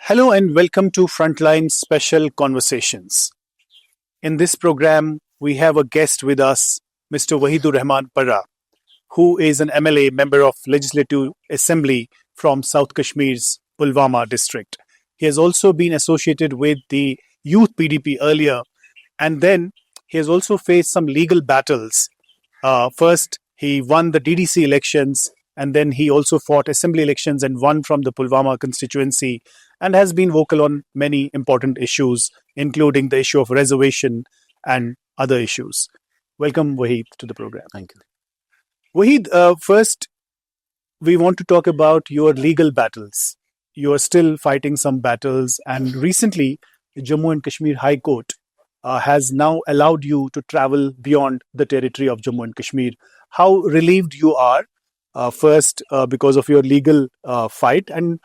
Hello and welcome to Frontline Special Conversations. In this program, we have a guest with us, Mr. Waheed Parra, who is an MLA, member of Legislative Assembly from South Kashmir's Pulwama district. He has also been associated with the Youth PDP earlier, and then he has also faced some legal battles. First, he won the DDC elections, and then he also fought assembly elections and won from the Pulwama constituency, and has been vocal on many important issues, including the issue of reservation and other issues. Welcome, Waheed, to the program. Thank you. Waheed, first, we want to talk about your legal battles. You are still fighting some battles, and recently, the Jammu and Kashmir High Court has now allowed you to travel beyond the territory of Jammu and Kashmir. How relieved you are, first, because of your legal fight, and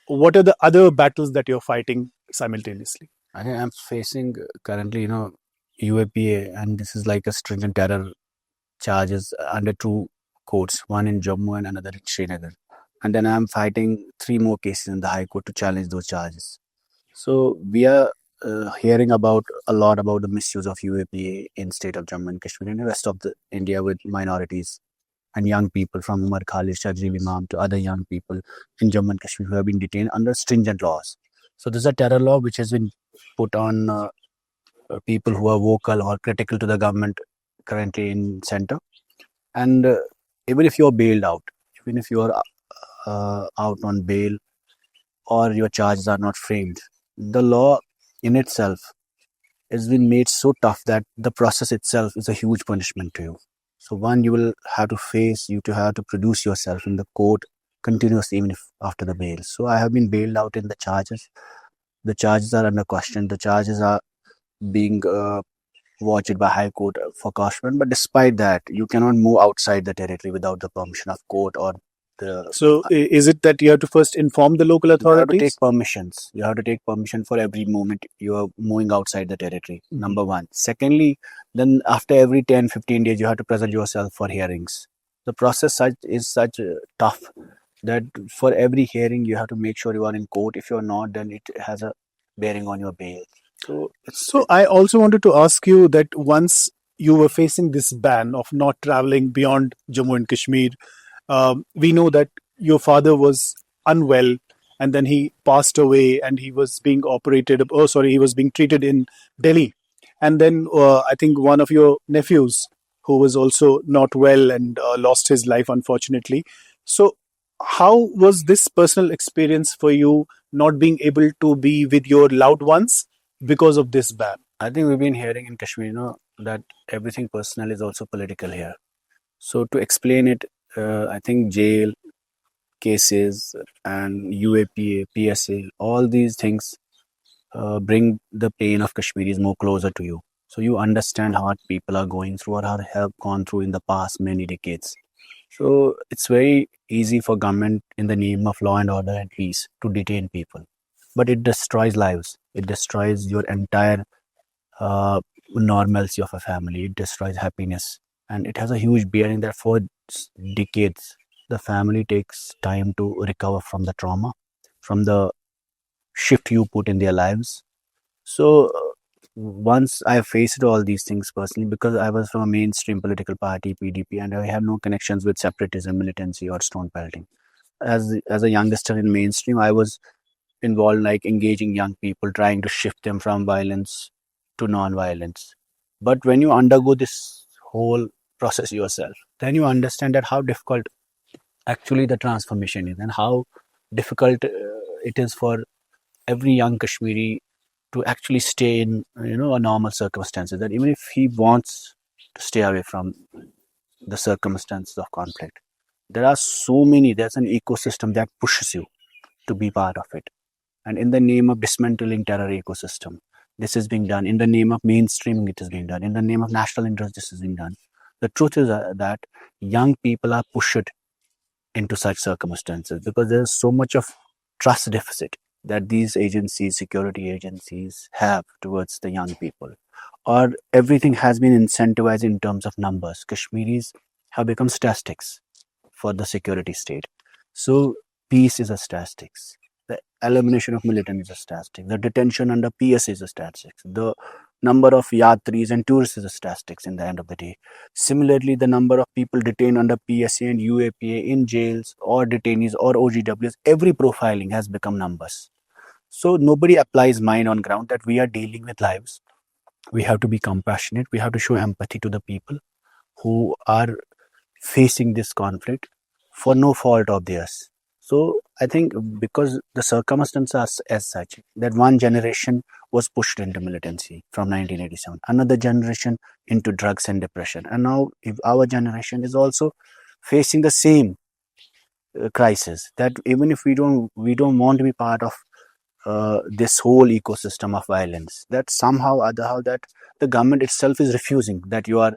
what are the other battles that you're fighting simultaneously? I think I'm facing currently, UAPA, and this is like a stringent terror charges under two courts, one in Jammu and another in Srinagar. And then I'm fighting three more cases in the High Court to challenge those charges. So we are hearing a lot about the misuse of UAPA in state of Jammu and Kashmir and the rest of the India with minorities and young people from Umar Khalid, Shajil Imam to other young people in Jammu and Kashmir who have been detained under stringent laws. So this is a terror law which has been put on people who are vocal or critical to the government currently in center. And even if you're bailed out, even if you're out on bail or your charges are not framed, the law in itself has been made so tough that the process itself is a huge punishment to you. So one, you will have to produce yourself in the court continuously, even if after the bail. So I have been bailed out in the charges. The charges are under question. The charges are being watched by High Court for caution. But despite that, you cannot move outside the territory without the permission of court or the... So is it that you have to first inform the local authorities? You have to take permissions. You have to take permission for every moment you are moving outside the territory, number one. Secondly, then after every 10, 15 days, you have to present yourself for hearings. The process is such tough that for every hearing, you have to make sure you are in court. If you're not, then it has a bearing on your bail. So I also wanted to ask you that once you were facing this ban of not traveling beyond Jammu and Kashmir, we know that your father was unwell and then he passed away and he was being treated in Delhi. And then I think one of your nephews who was also not well and lost his life, unfortunately. So how was this personal experience for you, not being able to be with your loved ones because of this ban? I think we've been hearing in Kashmir, that everything personal is also political here. So to explain it, I think jail, cases and UAPA, PSA, all these things bring the pain of Kashmiris more closer to you. So you understand how people are going through or have gone through in the past many decades. So it's very easy for government in the name of law and order and peace to detain people. But it destroys lives. It destroys your entire normalcy of a family. It destroys happiness. And it has a huge bearing that for decades, the family takes time to recover from the trauma, from the shift you put in their lives. So once I faced all these things personally, because I was from a mainstream political party, PDP, and I have no connections with separatism, militancy, or stone pelting. As a youngster in mainstream, I was involved like engaging young people, trying to shift them from violence to non-violence. But when you undergo this whole process yourself, then you understand that how difficult actually the transformation is and how difficult it is for every young Kashmiri to actually stay in a normal circumstances, that even if he wants to stay away from the circumstances of conflict, there's an ecosystem that pushes you to be part of it. And in the name of dismantling terror ecosystem, this is being done. In the name of mainstreaming, it is being done. In the name of national interest, this is being done. The truth is that young people are pushed into such circumstances because there's so much of trust deficit that these agencies, security agencies, have towards the young people. Or everything has been incentivized in terms of numbers. Kashmiris have become statistics for the security state. So peace is a statistics. The elimination of militant is a statistic. The detention under PS is a statistic. The number of yatris and tourists is a statistics in the end of the day. Similarly, the number of people detained under PSA and UAPA in jails or detainees or OGWs, every profiling has become numbers. So nobody applies mind on ground that we are dealing with lives. We have to be compassionate. We have to show empathy to the people who are facing this conflict for no fault of theirs. So I think because the circumstances are as such that one generation was pushed into militancy from 1987, another generation into drugs and depression, and now if our generation is also facing the same crisis, that even if we don't want to be part of this whole ecosystem of violence, that somehow or other how that the government itself is refusing that you are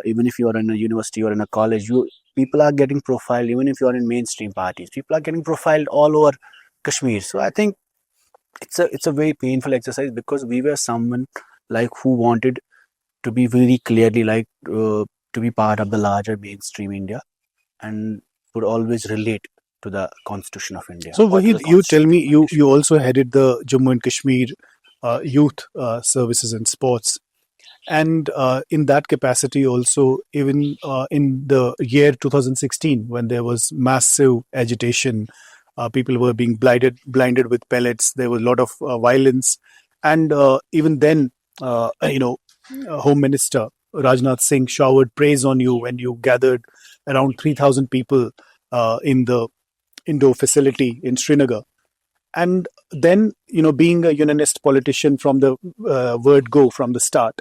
even if you are in a university or in a college, you people are getting profiled. Even if you are in mainstream parties, people are getting profiled all over Kashmir. So I think it's a very painful exercise, because we were someone like who wanted to be very clearly like to be part of the larger mainstream India, and would always relate to the Constitution of India So or to Wahid, the you tell me, constitutional you condition. also headed the Jammu and Kashmir Youth Services and Sports, and in that capacity also, even in the year 2016, when there was massive agitation, people were being blinded with pellets. There was a lot of violence, and even then, Home Minister Rajnath Singh showered praise on you when you gathered around 3,000 people in the indoor facility in Srinagar. And then, being a unionist politician from the word go, from the start,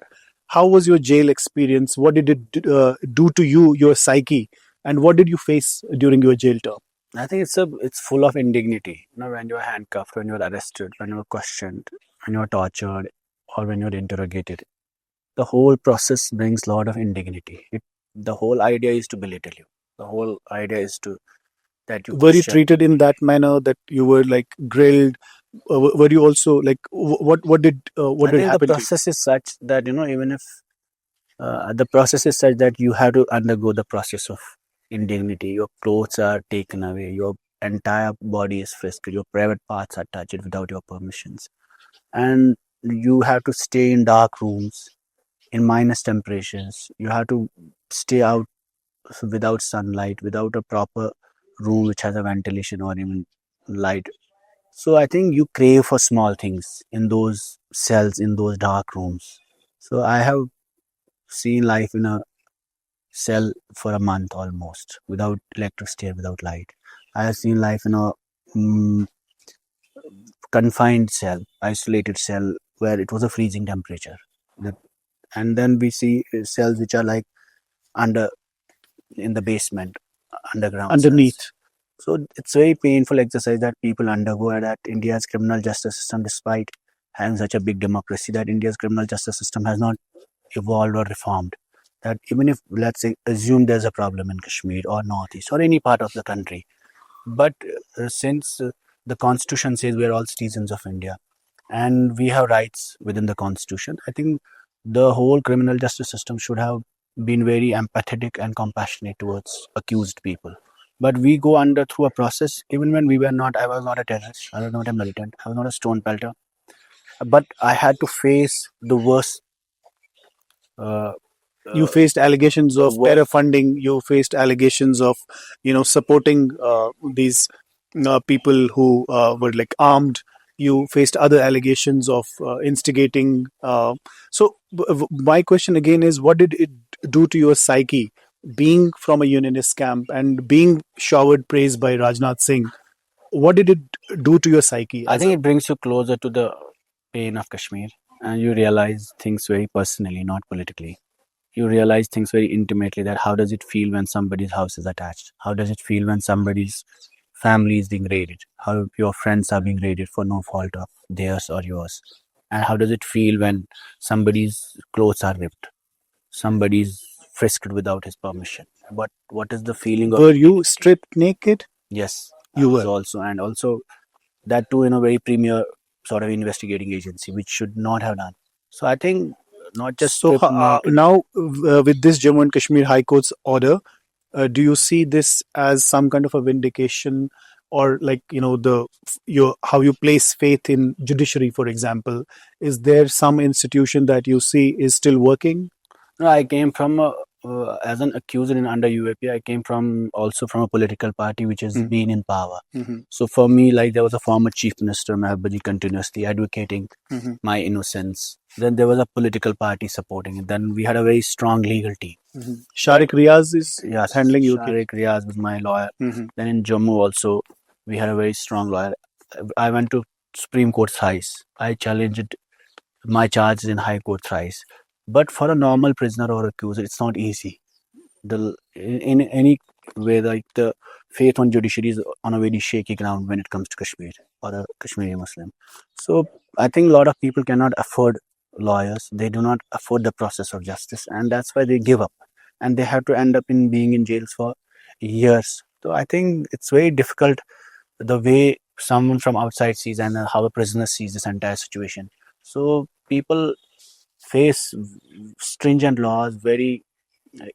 how was your jail experience? What did it do to you, your psyche, and what did you face during your jail term? I think it's full of indignity. When you're handcuffed, when you're arrested, when you're questioned, when you're tortured, or when you're interrogated, the whole process brings a lot of indignity. The whole idea is to belittle you. The whole idea is to that you Were you question. treated in that manner, that you were like grilled? Were you also like, what I did think the happen to you? process is such that even if the process is such that you have to undergo the process of indignity. Your clothes are taken away. Your entire body is frisked. Your private parts are touched without your permissions, and you have to stay in dark rooms in minus temperatures. You have to stay out without sunlight, without a proper room which has a ventilation or even light. So I think you crave for small things in those cells, in those dark rooms. So I have seen life in a cell for a month almost without electricity, without light. I have seen life in a mm, confined cell, isolated cell where it was a freezing temperature. The- And then we see cells which are like under in the basement, underground cells. Underneath, So it's very painful exercise that people undergo, and that India's criminal justice system, despite having such a big democracy, that India's criminal justice system has not evolved or reformed. That even if, let's say, assume there's a problem in Kashmir or Northeast or any part of the country, but since the Constitution says we're all citizens of India and we have rights within the Constitution, I think the whole criminal justice system should have been very empathetic and compassionate towards accused people. But we go under through a process, even when we were not, I was not a terrorist, I was not a militant, I was not a stone pelter, but I had to face the worst uh, you uh, faced allegations of wo- terror funding. You faced allegations of supporting these people who were like armed. You faced other allegations of instigating. My question again is, what did it do to your psyche, being from a unionist camp and being showered praise by Rajnath Singh? What did it do to your psyche I as think a it brings you closer to the pain of Kashmir, and you realize things very personally, not politically. You realize things very intimately, that how does it feel when somebody's house is attached? How does it feel when somebody's family is being raided? How your friends are being raided for no fault of theirs or yours? And how does it feel when somebody's clothes are ripped? Somebody's frisked without his permission. What is the feeling of Were you indignity? stripped naked? Yes, I You was were. also, and also that too in a very premier sort of investigating agency, which should not have done. So I think not just So stripped naked. now, with this Jammu and Kashmir High Court's order, do you see this as some kind of a vindication, or like the your how you place faith in judiciary, for example? Is there some institution that you see is still working? No, I came from as an accuser in under UAP. I came from also from a political party which has been in power. Mm-hmm. So for me, like there was a former chief minister, Mahabadi, continuously advocating Mm-hmm. my innocence. Then there was a political party supporting it. Then we had a very strong legal team. Mm-hmm. Sharik Riaz is Yes, handling your case. Sharik Riaz was my lawyer. Mm-hmm. Then in Jammu also, we had a very strong lawyer. I went to Supreme Court thrice. I challenged my charges in High Court thrice. But for a normal prisoner or accuser, it's not easy. In any way, like the faith on judiciary is on a very shaky ground when it comes to Kashmir or a Kashmiri Muslim. So I think a lot of people cannot afford lawyers. They do not afford the process of justice, and that's why they give up, and they have to end up in being in jails for years. So I think it's very difficult the way someone from outside sees and how a prisoner sees this entire situation. So people face stringent laws, very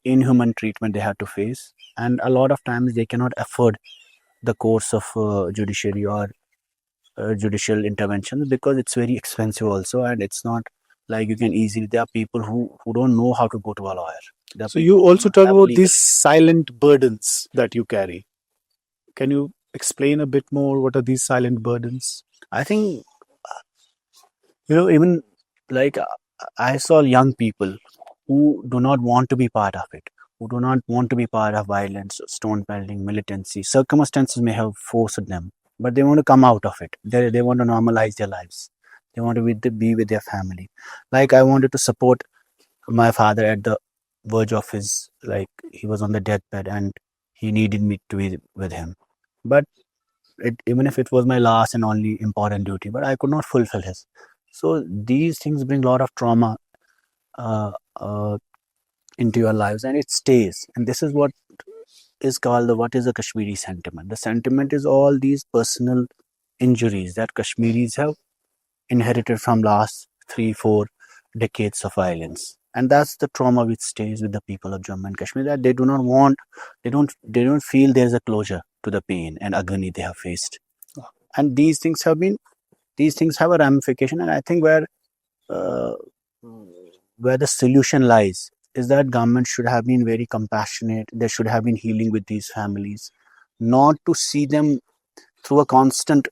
inhuman treatment they have to face, and a lot of times they cannot afford the course of judiciary or judicial intervention because it's very expensive also, and it's not like you can easily. There are people who don't know how to go to a lawyer. So you also talk about these silent burdens that you carry. Can you explain a bit more? What are these silent burdens? I think even like I saw young people who do not want to be part of it, who do not want to be part of violence, stone pelting, militancy. Circumstances may have forced them, but they want to come out of it. They want to normalize their lives. They want to be with their family. Like I wanted to support my father at the verge of his, like he was on the deathbed and he needed me to be with him. But even if it was my last and only important duty, but I could not fulfill his. So these things bring a lot of trauma uh, uh, into your lives, and it stays. And this is what is called what is a Kashmiri sentiment. The sentiment is all these personal injuries that Kashmiris have inherited from last 3-4 decades of violence, and that's the trauma which stays with the people of Jammu and Kashmir, that they do not want, they don't feel there's a closure to the pain and agony they have faced. And these things have a ramification, and I think uh, where the solution lies is that government should have been very compassionate. There should have been healing with these families, not to see them through a constant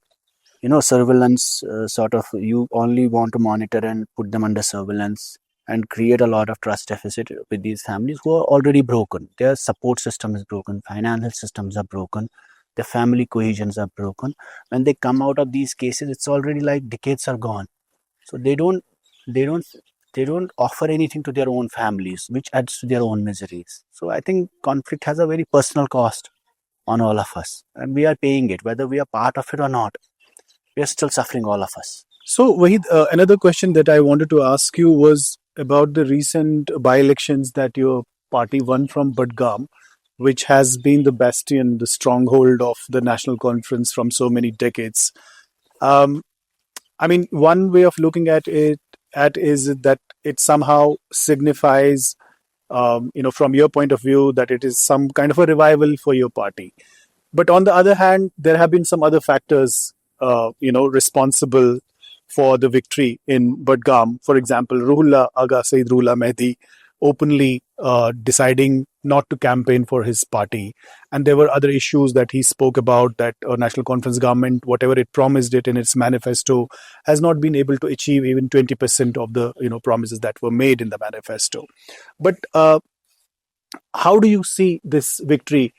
surveillance, sort of you only want to monitor and put them under surveillance and create a lot of trust deficit with these families who are already broken. Their support system is broken, financial systems are broken, their family cohesions are broken. When they come out of these cases, it's already like decades are gone. So they don't they don't offer anything to their own families, which adds to their own miseries. So I think conflict has a very personal cost on all of us, and we are paying it, whether we are part of it or not. We are still suffering, all of us. So, Waheed, another question that I wanted to ask you was about the recent by-elections that your party won from Budgam, which has been the bastion, the stronghold of the national conference from so many decades. Um, I mean, one way of looking at it is that it somehow signifies, from your point of view, that it is some kind of a revival for your party. But on the other hand, there have been some other factors, responsible for the victory in Budgam. For example, Ruhullah Aga Sayyid Ruhullah Mehdi openly deciding not to campaign for his party. And there were other issues that he spoke about, that National Conference government, whatever it promised it in its manifesto, has not been able to achieve even 20% of the promises that were made in the manifesto. But how do you see this victory?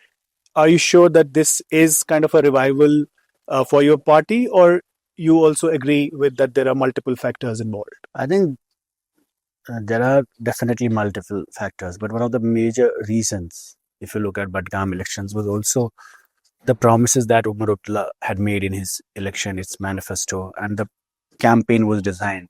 Are you sure that this is kind of a revival for your party, or you also agree with that there are multiple factors involved? I think there are definitely multiple factors, but one of the major reasons, if you look at Budgam elections, was also the promises that Umar Abdullah had made in his election, its manifesto, and the campaign was designed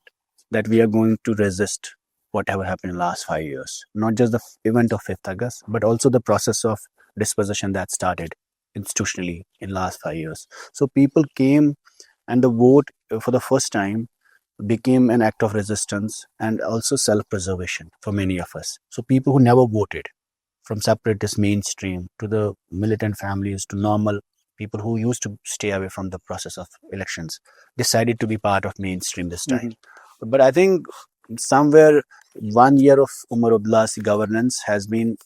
that we are going to resist whatever happened in the last 5 years. Not just the event of 5th August, but also the process of dispossession that started institutionally in last 5 years. So people came, and the vote for the first time became an act of resistance and also self-preservation for many of us. So people who never voted, from separatist mainstream to the militant families to normal people who used to stay away from the process of elections, decided to be part of mainstream this time. But I think somewhere 1 year of Umar Abdullah's governance has been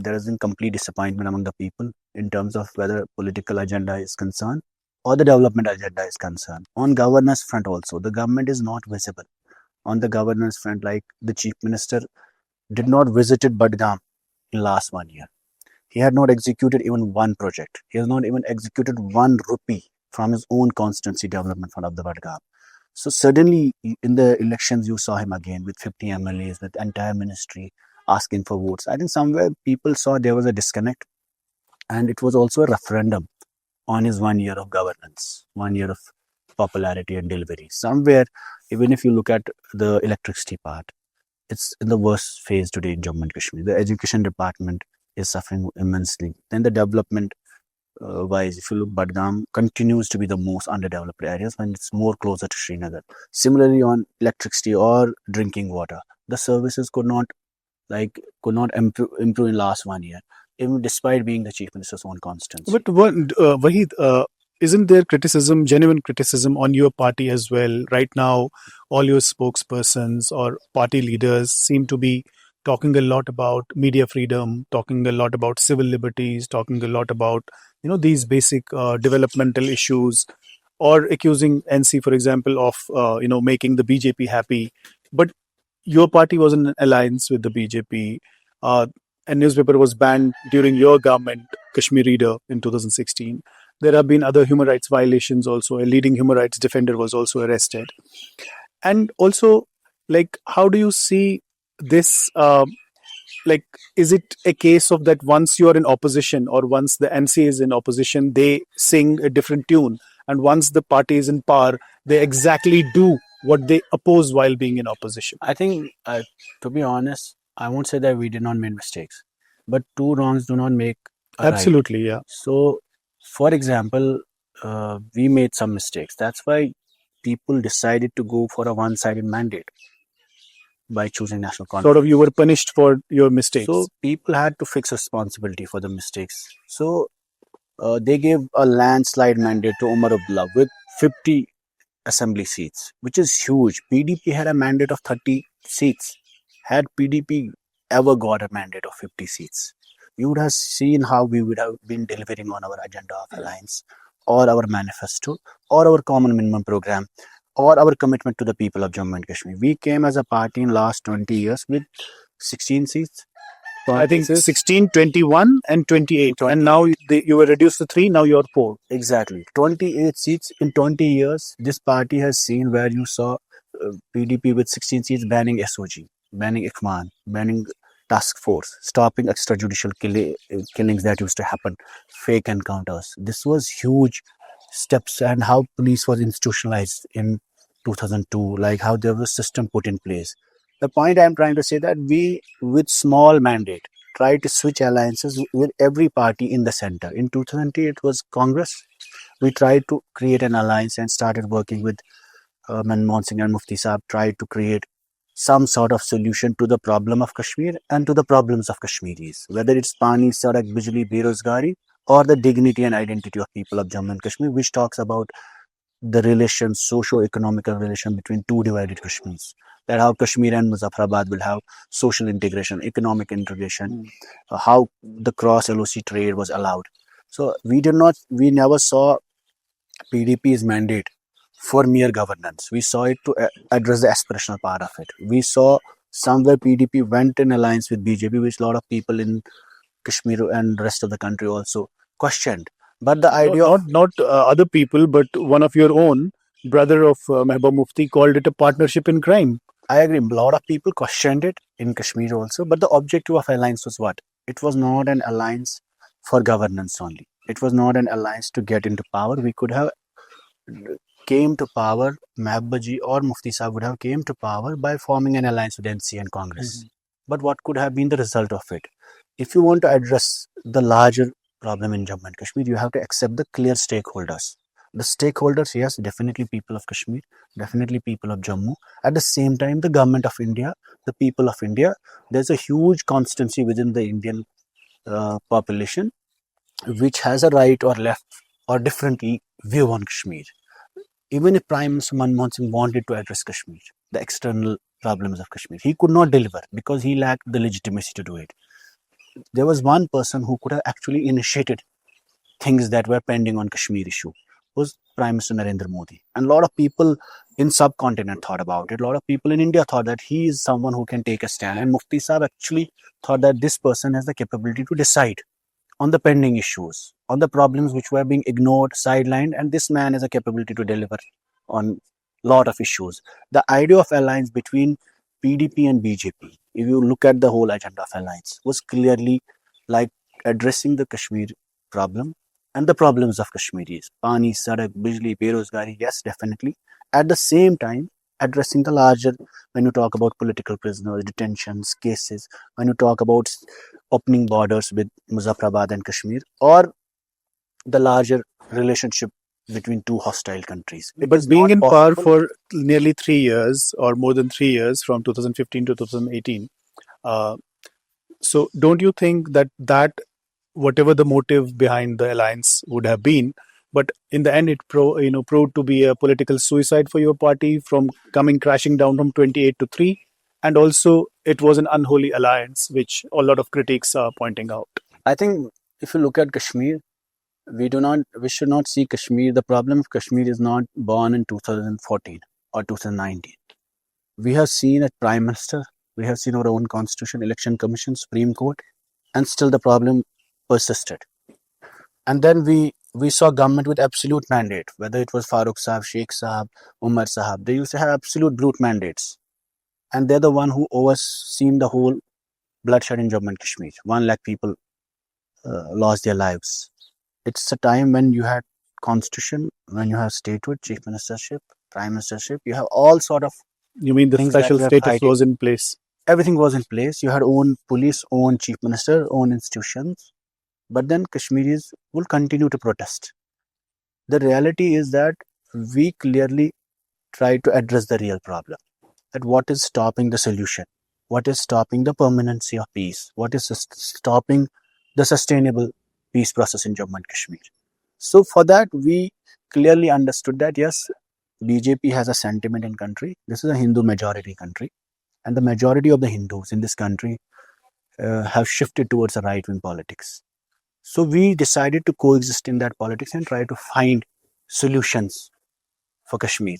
there has been complete disappointment among the people in terms of whether political agenda is concerned or the development agenda is concerned. On governance front also, the government is not visible. On the governance front, like the chief minister did not visited Budgam in last 1 year. He had not executed even one project. He has not even executed 1 rupee from his own constituency development fund of the Budgam. So suddenly in the elections, you saw him again with 50 MLAs, with entire ministry asking for votes. I think somewhere people saw there was a disconnect, and it was also a referendum on his 1 year of governance, 1 year of popularity and delivery. Somewhere, even if you look at the electricity part, it's in the worst phase today in Jammu and Kashmir. The education department is suffering immensely. Then the development wise, if you look, Budgam continues to be the most underdeveloped areas when it's more closer to Srinagar. Similarly, on electricity or drinking water, the services could not improve in last 1 year, even despite being the chief minister's own constituency. But Waheed, isn't there criticism, genuine criticism on your party as well? Right now, all your spokespersons or party leaders seem to be talking a lot about media freedom, talking a lot about civil liberties, talking a lot about these basic developmental issues, or accusing NC, for example, of making the BJP happy. But your party was in an alliance with the BJP. A newspaper was banned during your government, Kashmir Reader, in 2016. There have been other human rights violations also. A leading human rights defender was also arrested. And also, how do you see this? Is it a case of that once you are in opposition or once the NC is in opposition, they sing a different tune, and once the party is in power, they exactly do what they oppose while being in opposition? I think, to be honest, I won't say that we did not make mistakes, but two wrongs do not make a right. Absolutely, yeah. So, for example, we made some mistakes. That's why people decided to go for a one-sided mandate by choosing national conference. Sort of, you were punished for your mistakes. So people had to fix responsibility for the mistakes. So they gave a landslide mandate to Umar Abdullah with 50 assembly seats, which is huge. PDP had a mandate of 30 seats. Had PDP ever got a mandate of 50 seats, you would have seen how we would have been delivering on our agenda of alliance, or our manifesto, or our common minimum program, or our commitment to the people of Jammu and Kashmir. We came as a party in last 20 years with 16 seats. I think 16, 21 and 28. And now you were reduced to 3, now you're 4. Exactly. 28 seats in 20 years. This party has seen where you saw PDP with 16 seats banning SOG, banning ICMAN, banning task force, stopping extrajudicial killings that used to happen, fake encounters. This was huge steps, and how police was institutionalized in 2002, like how there was a system put in place. The point I'm trying to say that we, with small mandate, try to switch alliances with every party in the center. In 2008, it was Congress. We tried to create an alliance and started working with Manmohan Singh and Mufti Saab, tried to create some sort of solution to the problem of Kashmir and to the problems of Kashmiris, whether it's Pani, Sadak, Bijli, Berozgari, or the dignity and identity of people of Jammu and Kashmir, which talks about the relation, socio-economical relation between two divided Kashmirs. That how Kashmir and Muzaffarabad will have social integration, economic integration, how the cross LOC trade was allowed. So we never saw PDP's mandate for mere governance. We saw it to address the aspirational part of it. We saw somewhere PDP went in alliance with BJP, which a lot of people in Kashmir and rest of the country also questioned. But the idea not other people, but one of your own, brother of Mehboob Mufti, called it a partnership in crime. I agree. A lot of people questioned it in Kashmir also. But the objective of alliance was what? It was not an alliance for governance only. It was not an alliance to get into power. We could have came to power, Mehboob or Mufti Sahib would have came to power by forming an alliance with NC and Congress. But what could have been the result of it? If you want to address the larger problem in Jammu and Kashmir, you have to accept the clear stakeholders. The stakeholders, yes, definitely people of Kashmir, definitely people of Jammu. At the same time, the government of India, the people of India. There's a huge constituency within the Indian population which has a right or left or different view on Kashmir. Even if Prime Minister Manmohan Singh wanted to address Kashmir, the external problems of Kashmir, he could not deliver because he lacked the legitimacy to do it. There was one person who could have actually initiated things that were pending on Kashmir issue, was Prime Minister Narendra Modi. And a lot of people in subcontinent thought about it. A lot of people in India thought that he is someone who can take a stand. And Mufti Saab actually thought that this person has the capability to decide on the pending issues, on the problems which were being ignored, sidelined, and this man has a capability to deliver on a lot of issues. The idea of alliance between PDP and BJP, if you look at the whole agenda of alliance, was clearly like addressing the Kashmir problem and the problems of Kashmiris. Pani, Sadak, Bijli, Berozgari, yes, definitely. At the same time, addressing the larger, when you talk about political prisoners, detentions, cases, when you talk about opening borders with Muzaffarabad and Kashmir, or the larger relationship between two hostile countries. But being in power for nearly 3 years or more than 3 years from 2015 to 2018, so don't you think that whatever the motive behind the alliance would have been, but in the end it proved to be a political suicide for your party from coming crashing down from 28 to 3, and also it was an unholy alliance which a lot of critics are pointing out. I think if you look at Kashmir, we should not see Kashmir. The problem of Kashmir is not born in 2014 or 2019. We have seen a prime minister, we have seen our own constitution, election commission, Supreme Court, and still the problem persisted. And then we saw government with absolute mandate, whether it was Farooq Saab, Sheikh Saab, Umar Saab. They used to have absolute brute mandates. And they're the one who overseen the whole bloodshed in Jammu and Kashmir. 1 lakh people lost their lives. It's a time when you had constitution, when you have statehood, chief ministership, prime ministership, you have all sort of. You mean the special status was in place? Everything was in place. You had own police, own chief minister, own institutions. But then Kashmiris will continue to protest. The reality is that we clearly try to address the real problem. That what is stopping the solution? What is stopping the permanency of peace? What is stopping the sustainable peace process in Jammu and Kashmir? So for that, we clearly understood that yes, BJP has a sentiment in country. This is a Hindu majority country, and the majority of the Hindus in this country have shifted towards the right-wing politics. So we decided to coexist in that politics and try to find solutions for Kashmir.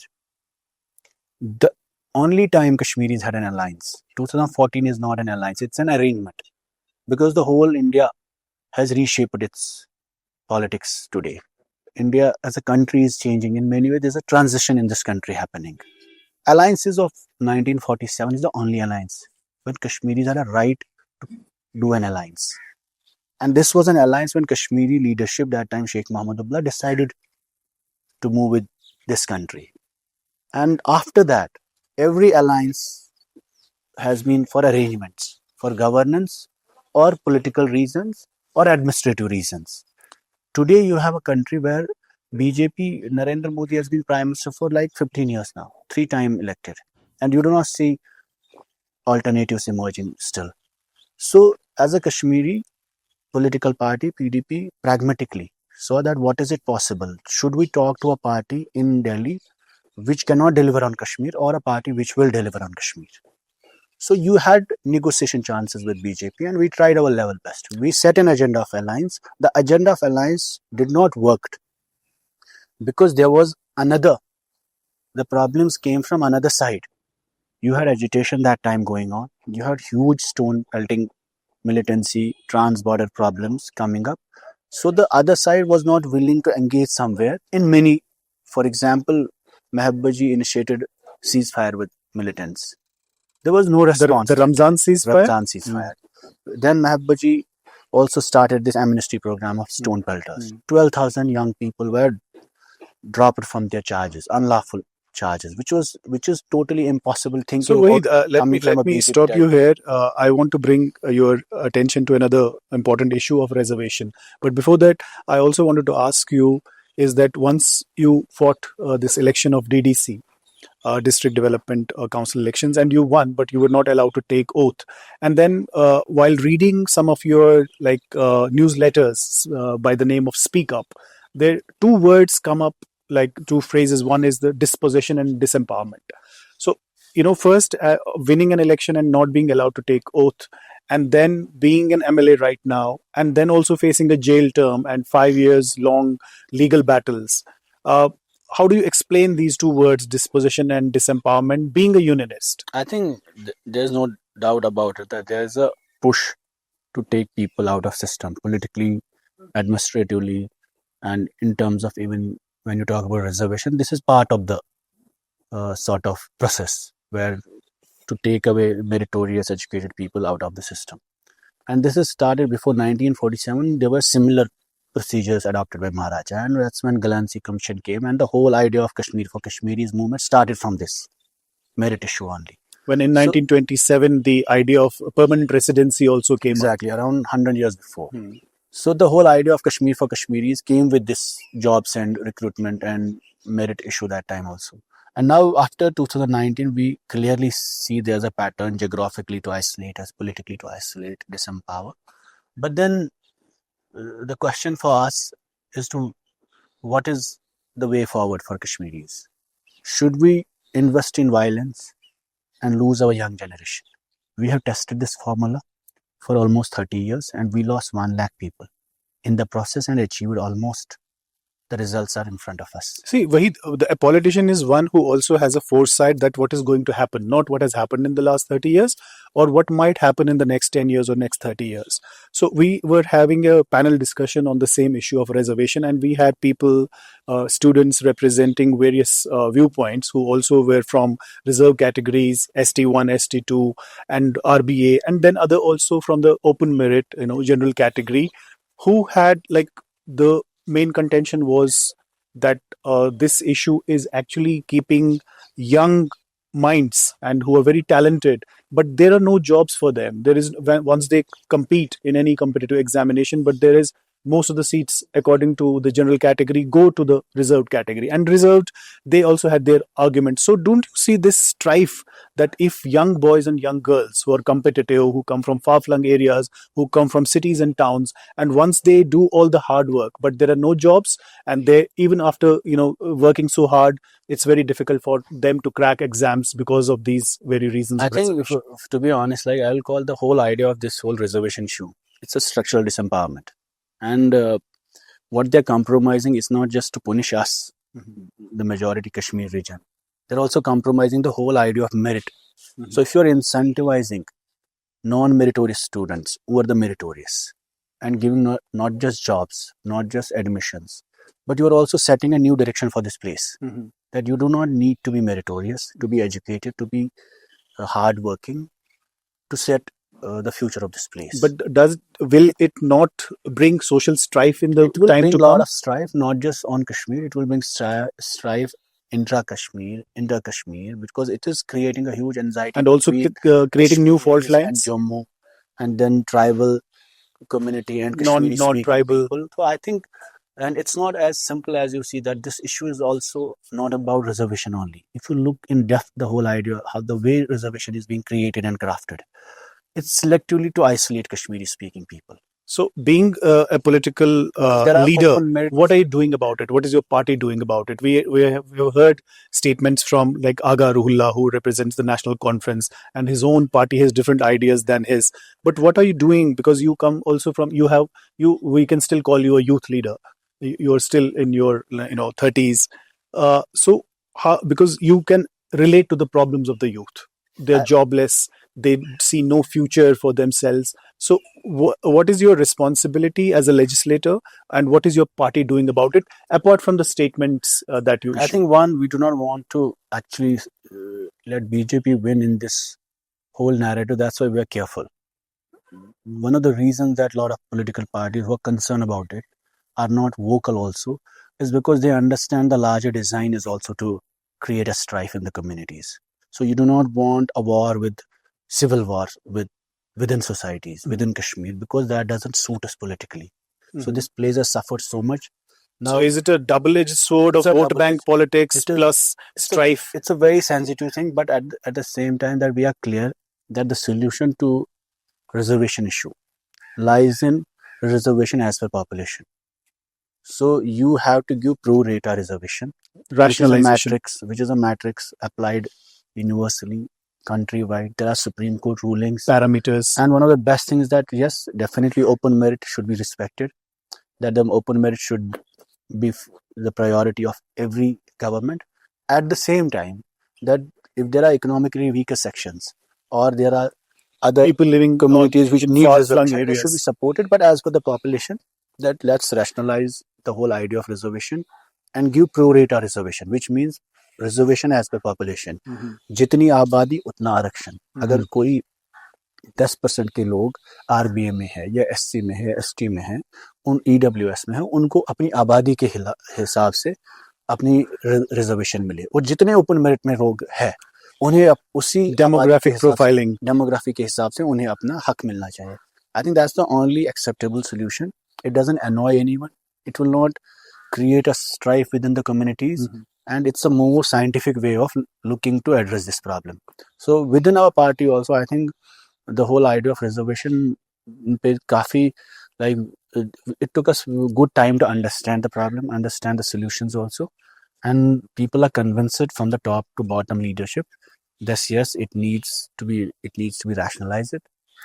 The only time Kashmiris had an alliance, 2014 is not an alliance, it's an arrangement. Because the whole India has reshaped its politics today. India as a country is changing in many ways. There's a transition in this country happening. Alliances of 1947 is the only alliance when Kashmiris had a right to do an alliance. And this was an alliance when Kashmiri leadership, that time Sheikh Mahmudullah, decided to move with this country. And after that, every alliance has been for arrangements, for governance or political reasons or administrative reasons. Today you have a country where BJP, Narendra Modi has been Prime Minister for like 15 years now, 3 times elected. And you do not see alternatives emerging still. So as a Kashmiri political party, PDP, pragmatically saw that what is it possible? Should we talk to a party in Delhi which cannot deliver on Kashmir or a party which will deliver on Kashmir? So you had negotiation chances with BJP and we tried our level best. We set an agenda of alliance. The agenda of alliance did not work because there was the problems came from another side. You had agitation that time going on. You had huge stone pelting militancy, trans-border problems coming up. So the other side was not willing to engage somewhere in many. For example, Mahabbaji initiated ceasefire with militants. There was no response. The Ramzan ceasefire? Then Mahabbaji also started this amnesty program of stone pelters. 12,000 young people were dropped from their charges, unlawful charges, which is totally impossible thinking. So Waheed, let me stop you here. I want to bring your attention to another important issue of reservation. But before that, I also wanted to ask you is that once you fought this election of DDC, District Development Council elections, and you won, but you were not allowed to take oath. And then while reading some of your newsletters by the name of Speak Up, there two words come up, like two phrases. One is the dispossession and disempowerment. So, first winning an election and not being allowed to take oath, and then being an MLA right now, and then also facing a jail term and 5 years long legal battles. Uh, how do you explain these two words, dispossession and disempowerment, being a unionist? I think there's no doubt about it that there's a push to take people out of system politically, administratively, and in terms of even when you talk about reservation, this is part of the sort of process where to take away meritorious educated people out of the system. And this is started before 1947. There were similar procedures adopted by Maharaja, and that's when Galansi Commission came, and the whole idea of Kashmir for Kashmiris movement started from this merit issue only. When in 1927, the idea of permanent residency also came exactly up. Around 100 years before. So the whole idea of Kashmir for Kashmiris came with this jobs and recruitment and merit issue that time also. And now after 2019, we clearly see there's a pattern geographically to isolate us, politically to isolate, disempower. But then the question for us is to what is the way forward for Kashmiris? Should we invest in violence and lose our young generation? We have tested this formula for almost 30 years and we lost 1 lakh people in the process and achieved almost the results are in front of us. See, Waheed, a politician is one who also has a foresight that what is going to happen, not what has happened in the last 30 years or what might happen in the next 10 years or next 30 years. So we were having a panel discussion on the same issue of reservation, and we had people, students representing various viewpoints who also were from reserve categories, ST1, ST2 and RBA, and then other also from the open merit, general category, who had like the main contention was that this issue is actually keeping young minds and who are very talented, but there are no jobs for them. There is once they compete in any competitive examination, but there is most of the seats according to the general category go to the reserved category, and reserved they also had their argument. So don't you see this strife that if young boys and young girls who are competitive, who come from far-flung areas, who come from cities and towns, and once they do all the hard work but there are no jobs, and they even after working so hard, it's very difficult for them to crack exams because of these very reasons. I think to be honest, like I'll call the whole idea of this whole reservation issue, it's a structural disempowerment. And what they're compromising is not just to punish us, the majority Kashmir region. They're also compromising the whole idea of merit. So if you're incentivizing non-meritorious students who are the meritorious and giving not just jobs, not just admissions, but you're also setting a new direction for this place. That you do not need to be meritorious, to be educated, to be hardworking, to set the future of this place. But will it not bring social strife in the it will time bring to a lot come? of strife, not just on Kashmir. It will bring strife intra-Kashmir, inter-Kashmir, because it is creating a huge anxiety and also creating new fault lines and Jammu, and then tribal community and Kashmiri non-tribal people. So I think, and it's not as simple as you see that this issue is also not about reservation only. If you look in depth, the whole idea, how the way reservation is being created and crafted, it's selectively to isolate Kashmiri speaking people. So being a political leader, what are you doing about it? What is your party doing about it? We have heard statements from like Aga Ruhullah, who represents the National Conference, and his own party has different ideas than his. But what are you doing? Because you come also from, we can still call you a youth leader. You're still in your 30s. So because you can relate to the problems of the youth. They're jobless. They see no future for themselves. So what is your responsibility as a legislator, and what is your party doing about it, apart from the statements that you issue? I think one, we do not want to actually let BJP win in this whole narrative. That's why we are careful. One of the reasons that a lot of political parties who are concerned about it are not vocal also is because they understand the larger design is also to create a strife in the communities. So you do not want a war with civil war within societies, within Kashmir, because that doesn't suit us politically. So this place has suffered so much. Now, so is it a double-edged sword of vote bank politics plus strife? It's a very sensitive thing, but at the same time that we are clear that the solution to reservation issue lies in reservation as per population. So you have to give pro rata reservation, Rationalization. which is a matrix applied universally, countrywide. There are Supreme Court rulings. Parameters. And one of the best things that, yes, definitely open merit should be respected, that the open merit should be the priority of every government. At the same time, that if there are economically weaker sections or there are other People living communities which need far-flung reservation, they should be areas. supported. But as per the population, that let's rationalize the whole idea of reservation and give pro rata reservation, which means reservation as per population. जितनी आबादी उतना आरक्षण. अगर कोई 10% के लोग RBA में है या एससी में है, एसटी में है, उन ईडब्ल्यूएस में है, उनको अपनी आबादी के हिसाब से अपनी रिजर्वेशन मिले. और जितने ओपन मेरिट में लोग है, उन्हें उसी डेमोग्राफिक प्रोफाइलिंग, डेमोग्राफी के हिसाब से उन्हें अपना हक मिलना चाहिए. I think that's the only acceptable solution. It doesn't annoy anyone. It will not create a strife within the communities. And it's a more scientific way of looking to address this problem. So within our party also, I think the whole idea of reservation पे काफी, like, it took us good time to understand the problem, understand the solutions also, and people are convinced from the top to bottom leadership that yes, it needs to be rationalized,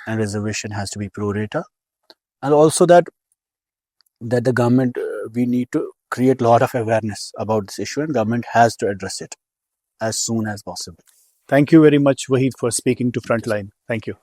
and reservation has to be pro rata, and also that the government, we need to create a lot of awareness about this issue, and government has to address it as soon as possible. Thank you very much, Waheed, for speaking to Frontline. Thank you.